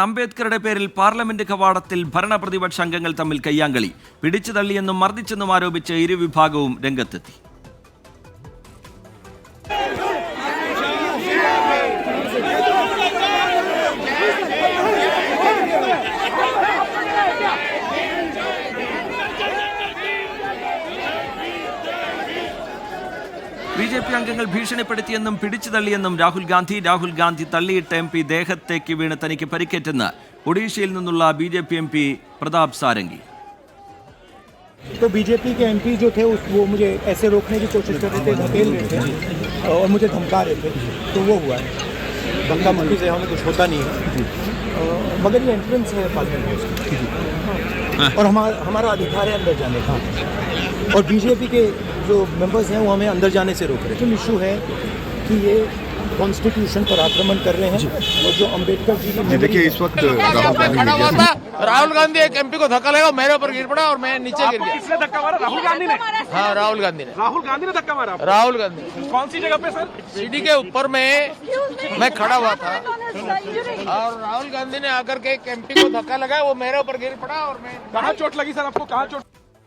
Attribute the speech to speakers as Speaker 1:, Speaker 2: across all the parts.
Speaker 1: അംബേദ്കറുടെ പേരിൽ പാർലമെന്റ് കവാടത്തിൽ ഭരണപ്രതിപക്ഷ അംഗങ്ങൾ തമ്മിൽ കയ്യാങ്കളി. പിടിച്ചു തള്ളിയെന്നും മർദ്ദിച്ചെന്നും ആരോപിച്ച് ഇരുവിഭാഗവും രംഗത്തെത്തി. ബി.ജെ.പി അംഗങ്ങൾ ഭീഷണിപ്പെടുത്തിയെന്നും പിടിച്ചു തള്ളിയെന്നും രാഹുൽ ഗാന്ധി തള്ളിയിട്ട MP ദേഹത്തേക്ക് വീണ് തനിക്ക് പരിക്കേറ്റെന്ന് ഒഡീഷയിൽ നിന്നുള്ള ബി.ജെ.പി MP प्रताप सारंगी।
Speaker 2: तो बीजेपी के MP जो थे वो मुझे ऐसे रोकने की कोशिश कर रहे थे, धकेल रहे थे और मुझे धमका रहे थे, तो वो हुआ है। धक्का मुक्की से हमें कुछ होता नहीं है, मगर ये एंट्रेंस है पार्लियामेंट और हमारा अधिकार है अंदर जाने का, और बीजेपी के जो मेंबर्स हैं वो हमें अंदर जाने से रोक रहे हैं। तो इशू है कि ये कॉन्स्टिट्यूशन पर आक्रमण कर रहे हैं और जो अम्बेडकर जी की
Speaker 3: देखिए इस वक्त
Speaker 4: राहुल गांधी एक MP को धक्का लगा, मेरे ऊपर गिर पड़ा और मैं नीचे गिर गया।
Speaker 5: किसने धक्का मारा? राहुल गांधी ने?
Speaker 4: हाँ, राहुल गांधी ने
Speaker 5: धक्का मारा।
Speaker 4: राहुल गांधी
Speaker 5: कौन सी जगह पे सर?
Speaker 4: सीढ़ी के ऊपर में मैं खड़ा हुआ था और राहुल गांधी ने आकर के एक MP को धक्का लगाया, वो मेरे ऊपर गिर पड़ा और मैं।
Speaker 5: कहाँ चोट लगी सर आपको? कहाँ चोट?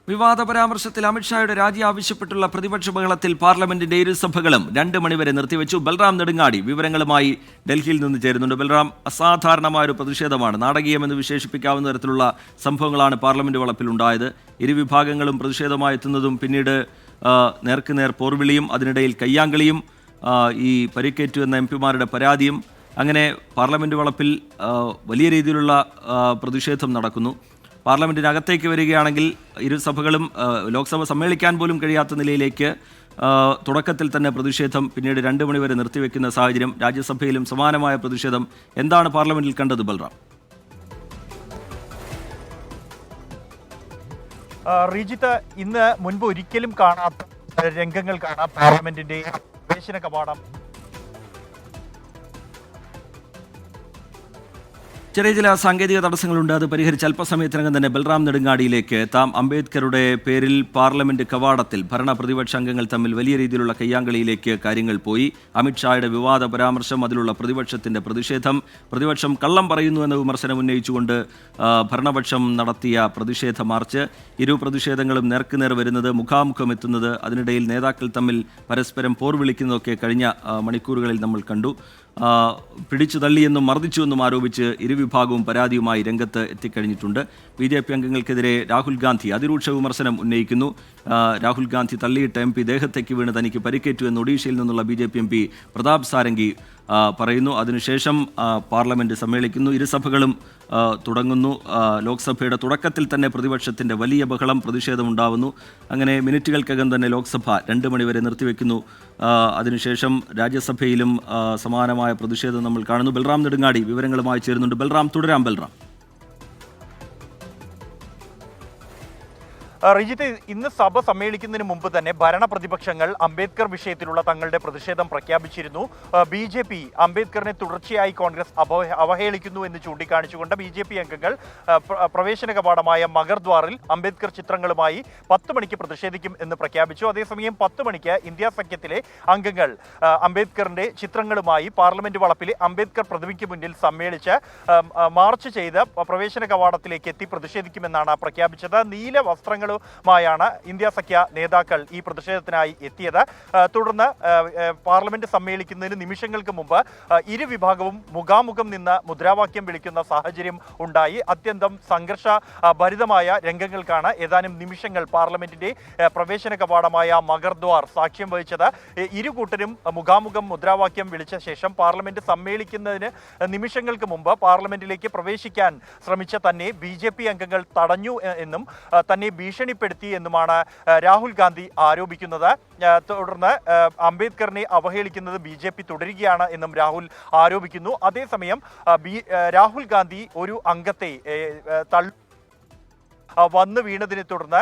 Speaker 1: വിവാദ പരാമർശത്തിൽ അമിത്ഷായുടെ രാജി ആവശ്യപ്പെട്ടുള്ള പ്രതിപക്ഷ ബഹളത്തിൽ പാർലമെന്റിന്റെ ഇരുസഭകളും 2 മണിവരെ നിർത്തിവെച്ചു. ബൽറാം നെടുങ്ങാടി വിവരങ്ങളുമായി ഡൽഹിയിൽ നിന്ന് ചേരുന്നുണ്ട്. ബൽറാം, അസാധാരണമായ ഒരു പ്രതിഷേധമാണ്, നാടകീയമെന്ന് വിശേഷിപ്പിക്കാവുന്ന തരത്തിലുള്ള സംഭവങ്ങളാണ് പാർലമെന്റ് വളപ്പിൽ ഉണ്ടായത്. ഇരുവിഭാഗങ്ങളും പ്രതിഷേധമായി എത്തുന്നതും പിന്നീട് നേർക്കുനേർ പോർവിളിയും അതിനിടയിൽ കയ്യാങ്കളിയും ഈ പരിക്കേറ്റു എന്ന MP-മാരുടെ പരാതിയും, അങ്ങനെ പാർലമെന്റ് വളപ്പിൽ വലിയ രീതിയിലുള്ള പ്രതിഷേധം നടക്കുന്നു. പാർലമെന്റിനകത്തേക്ക് വരികയാണെങ്കിൽ ഇരുസഭകളും ലോക്സഭ സമ്മേളിക്കാൻ പോലും കഴിയാത്ത നിലയിലേക്ക് തുടക്കത്തിൽ തന്നെ പ്രതിഷേധം പിന്നീട് 2 മണിവരെ നിർത്തിവെക്കുന്ന സാഹചര്യം. രാജ്യസഭയിലും സമാനമായ പ്രതിഷേധം. എന്താണ് പാർലമെന്റിൽ കണ്ടത് ബൽറാം?
Speaker 6: റീജിത്ത്, ഇന്ന് മുൻപ് ഒരിക്കലും കാണാത്ത രംഗങ്ങൾ കാണാം. പാർലമെന്റിന്റെ പ്രവേശന കവാടം
Speaker 1: ചെറിയ ചില സാങ്കേതിക തടസ്സങ്ങളുണ്ട്, അത് പരിഹരിച്ച് അല്പസമയത്തിനകം തന്നെ ബൽറാം നെടുങ്ങാടിയിലേക്ക് എത്താം. അംബേദ്കറുടെ പേരിൽ പാർലമെന്റ് കവാടത്തിൽ ഭരണപ്രതിപക്ഷ അംഗങ്ങൾ തമ്മിൽ വലിയ രീതിയിലുള്ള കയ്യാങ്കളിയിലേക്ക് കാര്യങ്ങൾ പോയി. അമിത്ഷായുടെ വിവാദ പരാമർശം, അതിലുള്ള പ്രതിപക്ഷത്തിന്റെ പ്രതിഷേധം, പ്രതിപക്ഷം കള്ളം പറയുന്നു എന്ന വിമർശനം ഉന്നയിച്ചുകൊണ്ട് ഭരണപക്ഷം നടത്തിയ പ്രതിഷേധ മാർച്ച്, ഇരു പ്രതിഷേധങ്ങളും നേർക്കുനേർ വരുന്നത്, മുഖാമുഖം എത്തുന്നത്, അതിനിടയിൽ നേതാക്കൾ തമ്മിൽ പരസ്പരം പോർവിളിക്കുന്നതൊക്കെ കഴിഞ്ഞ മണിക്കൂറുകളിൽ നമ്മൾ കണ്ടു. പിടിച്ചു തള്ളിയെന്നും മർദ്ദിച്ചുവെന്നും ആരോപിച്ച് ഇരുവിഭാഗവും പരാതിയുമായി രംഗത്ത് എത്തിക്കഴിഞ്ഞിട്ടുണ്ട്. ബി.ജെ.പി അംഗങ്ങൾക്കെതിരെ രാഹുൽ ഗാന്ധി അതിരൂക്ഷ വിമർശനം ഉന്നയിക്കുന്നു. രാഹുൽ ഗാന്ധി തള്ളിയിട്ട MP ദേഹത്തേക്ക് വീണ് തനിക്ക് പരിക്കേറ്റു എന്ന് ഒഡീഷയിൽ നിന്നുള്ള ബി.ജെ.പി MP പ്രതാപ് സാരംഗി പറയുന്നു. അതിനുശേഷം പാർലമെന്റ് സമ്മേളിക്കുന്നു, ഇരുസഭകളും തുടങ്ങുന്നു. ലോക്സഭയുടെ തുടക്കത്തിൽ തന്നെ പ്രതിപക്ഷത്തിൻ്റെ വലിയ ബഹളം, പ്രതിഷേധമുണ്ടാവുന്നു. അങ്ങനെ മിനിറ്റുകൾക്കകം തന്നെ ലോക്സഭ 2 മണിവരെ നിർത്തിവെക്കുന്നു. അതിനുശേഷം രാജ്യസഭയിലും സമാനമായ പ്രതിഷേധം നമ്മൾ കാണുന്നു. ബൽറാം നെടുങ്ങാടി വിവരങ്ങളുമായി ചേരുന്നുണ്ട്. ബൽറാം, തുടരാം. ബൽറാം,
Speaker 6: റീജിത്ത്, ഇന്ന് സഭ സമ്മേളിക്കുന്നതിന് മുമ്പ് തന്നെ ഭരണപ്രതിപക്ഷങ്ങൾ അംബേദ്കർ വിഷയത്തിലുള്ള തങ്ങളുടെ പ്രതിഷേധം പ്രഖ്യാപിച്ചിരുന്നു. BJP അംബേദ്കറിനെ തുടർച്ചയായി കോൺഗ്രസ് അവഹേളിക്കുന്നു എന്ന് ചൂണ്ടിക്കാണിച്ചുകൊണ്ട് BJP അംഗങ്ങൾ പ്രവേശന കവാടമായ മഗർദ്വാറിൽ അംബേദ്കർ ചിത്രങ്ങളുമായി 10 മണിക്ക് പ്രതിഷേധിക്കും എന്ന് പ്രഖ്യാപിച്ചു. അതേസമയം 10 മണിക്ക് ഇന്ത്യ സഖ്യത്തിലെ അംഗങ്ങൾ അംബേദ്കറിന്റെ ചിത്രങ്ങളുമായി പാർലമെന്റ് വളപ്പിലെ അംബേദ്കർ പ്രതിമയ്ക്ക് മുന്നിൽ സമ്മേളിച്ച് മാർച്ച് ചെയ്ത് പ്രവേശന കവാടത്തിലേക്ക് എത്തി പ്രതിഷേധിക്കുമെന്നാണ് പ്രഖ്യാപിച്ചത്. നീല വസ്ത്രങ്ങൾ ാണ് ഇന്ത്യ സഖ്യ നേതാക്കൾ ഈ പ്രതിഷേധത്തിനായി എത്തിയത്. തുടർന്ന് പാർലമെന്റ് സമ്മേളിക്കുന്നതിന് നിമിഷങ്ങൾക്ക് മുമ്പ് ഇരുവിഭാഗവും മുഖാമുഖം നിന്ന് മുദ്രാവാക്യം വിളിക്കുന്ന സാഹചര്യം ഉണ്ടായി. അത്യന്തം സംഘർഷ ഭരിതമായ രംഗങ്ങൾക്കാണ് ഏതാനും നിമിഷങ്ങൾ പാർലമെന്റിന്റെ പ്രവേശന കവാടമായ മഗർദ്വാർ സാക്ഷ്യം വഹിച്ചത്. ഇരു കൂട്ടരും മുഖാമുഖം മുദ്രാവാക്യം വിളിച്ച ശേഷം പാർലമെന്റ് സമ്മേളിക്കുന്നതിന് നിമിഷങ്ങൾക്ക് മുമ്പ് പാർലമെന്റിലേക്ക് പ്രവേശിക്കാൻ ശ്രമിച്ച തന്നെ BJP അംഗങ്ങൾ തടഞ്ഞു എന്നും തന്നെ ഭീഷണിപ്പെടുത്തി എന്നുമാണ് രാഹുൽ ഗാന്ധി ആരോപിക്കുന്നത്. തുടർന്ന് അംബേദ്കറിനെ അവഹേളിക്കുന്നത് BJP തുടരുകയാണ് എന്നും രാഹുൽ ആരോപിക്കുന്നു. അതേസമയം രാഹുൽ ഗാന്ധി ഒരു അംഗത്തെ വന്നു വീണതിനെ തുടർന്ന്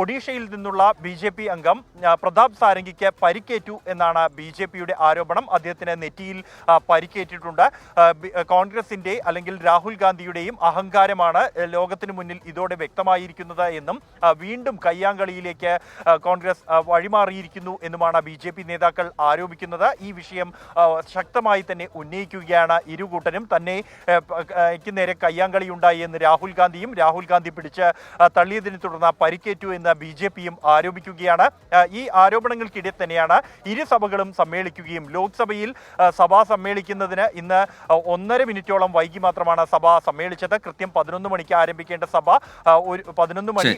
Speaker 6: ഒഡീഷയിൽ നിന്നുള്ള BJP അംഗം പ്രതാപ് സാരംഗിക്ക് പരിക്കേറ്റു എന്നാണ് BJPയുടെ ആരോപണം. അദ്ദേഹത്തിന് നെറ്റിയിൽ പരിക്കേറ്റിട്ടുണ്ട്. കോൺഗ്രസിന്റെ അല്ലെങ്കിൽ രാഹുൽ ഗാന്ധിയുടെയും അഹങ്കാരമാണ് ലോകത്തിന് മുന്നിൽ ഇതോടെ വ്യക്തമായിരിക്കുന്നത് എന്നും വീണ്ടും കയ്യാങ്കളിയിലേക്ക് കോൺഗ്രസ് വഴിമാറിയിരിക്കുന്നു എന്നുമാണ് BJP നേതാക്കൾ ആരോപിക്കുന്നത്. ഈ വിഷയം ശക്തമായി തന്നെ ഉന്നയിക്കുകയാണ് ഇരുകൂട്ടരും. തന്നെ നേരെ കയ്യാങ്കളിയുണ്ടായി എന്ന് രാഹുൽ ഗാന്ധി പിടിച്ച് തള്ളിയതിനെ തുടർന്ന് പരിക്കേറ്റു എന്ന് BJPയും ആരോപിക്കുകയാണ്. ഈ ആരോപണങ്ങൾക്കിടെ തന്നെയാണ് ഇരു സഭകളും സമ്മേളിക്കുകയും ലോക്സഭയിൽ സഭ സമ്മേളിക്കുന്നതിന് ഇന്ന് 1.5 മിനിറ്റോളം വൈകി മാത്രമാണ് സഭ സമ്മേളിച്ചത്. കൃത്യം 11 മണിക്ക് ആരംഭിക്കേണ്ട സഭ 11 മണി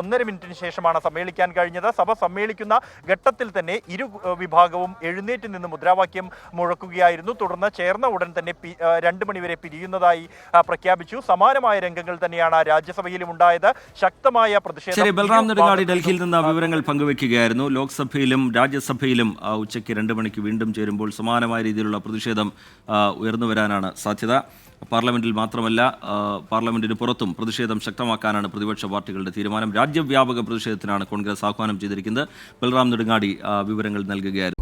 Speaker 6: 1.5 മിനിറ്റിന് ശേഷമാണ് സമ്മേളിക്കാൻ കഴിഞ്ഞത്. സഭ സമ്മേളിക്കുന്ന ഘട്ടത്തിൽ തന്നെ ഇരു വിഭാഗവും എഴുന്നേറ്റ് നിന്ന് മുദ്രാവാക്യം മുഴക്കുകയായിരുന്നു. തുടർന്ന് ചേർന്ന ഉടൻ തന്നെ 2 മണിവരെ പിരിയുന്നതായി പ്രഖ്യാപിച്ചു. സമാനമായ രംഗങ്ങൾ തന്നെയാണ് രാജ്യസഭയിലും ഉണ്ടായത്. ശക്തമായ പ്രതിഷേധം.
Speaker 1: ബൽറാം നെടുങ്ങാടി ഡൽഹിയിൽ നിന്ന് വിവരങ്ങൾ പങ്കുവയ്ക്കുകയായിരുന്നു. ലോക്സഭയിലും രാജ്യസഭയിലും ഉച്ചയ്ക്ക് 2 മണിക്ക് വീണ്ടും ചേരുമ്പോൾ സമാനമായ രീതിയിലുള്ള പ്രതിഷേധം ഉയർന്നു വരാനാണ് സാധ്യത. പാർലമെന്റിൽ മാത്രമല്ല പാർലമെന്റിന് പുറത്തും പ്രതിഷേധം ശക്തമാക്കാനാണ് പ്രതിപക്ഷ പാർട്ടികളുടെ തീരുമാനം. രാജ്യവ്യാപക പ്രതിഷേധത്തിനാണ് കോൺഗ്രസ് ആഹ്വാനം ചെയ്തിരിക്കുന്നത്. ബൽറാം നെടുങ്ങാടി വിവരങ്ങൾ നൽകുകയായിരുന്നു.